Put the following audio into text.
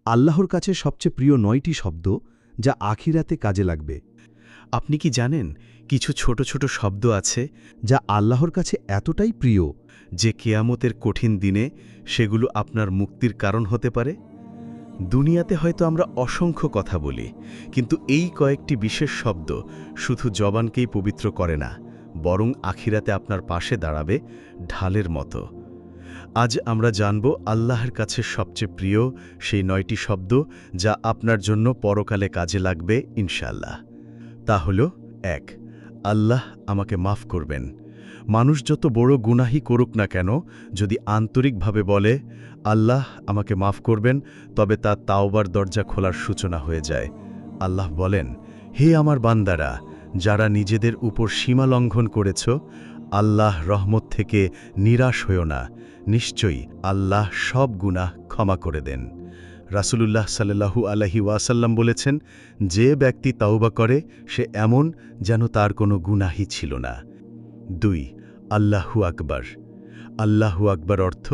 আল্লাহর কাছে সবচেয়ে প্রিয় ৯টি শব্দ যা আখিরাতে কাজে লাগবে। আপনি কি জানেন কিছু ছোট ছোট শব্দ আছে যা আল্লাহর কাছে এতটাই প্রিয় যে কেয়ামতের কঠিন দিনে সেগুলো আপনার মুক্তির কারণ হতে পারে? দুনিয়াতে হয়তো আমরা অসংখ্য কথা বলি, কিন্তু এই কয়েকটি বিশেষ শব্দ শুধু জবানকেই পবিত্র করে না, বরং আখিরাতে আপনার পাশে দাঁড়াবে ঢালের মতো। আজ আমরা জানব আল্লাহর কাছে সবচেয়ে প্রিয় সেই ৯টি শব্দ যা আপনার জন্য পরকালে কাজে লাগবে ইনশাআল্লাহ। তা হল ১, আল্লাহ আমাকে মাফ করবেন। মানুষ যত বড় গুনাহই করুক না কেন, যদি আন্তরিকভাবে বলে আল্লাহ আমাকে মাফ করবেন, তবে তার তাওবার দরজা খোলার সূচনা হয়ে যায়। আল্লাহ বলেন, হে আমার বান্দারা, যারা নিজেদের উপর সীমা লঙ্ঘন করেছ, আল্লাহ রহমত থেকে নিরাশ হও না, নিশ্চয়ই আল্লাহ সব গুনাহ ক্ষমা করে দেন। রাসূলুল্লাহ সাল্লাল্লাহু আলাইহি ওয়াসাল্লাম বলেছেন, যে ব্যক্তি তাওবা করে সে এমন যেন তার কোনো গুনাহই ছিল না। ২, আল্লাহু আকবার। আল্লাহু আকবার অর্থ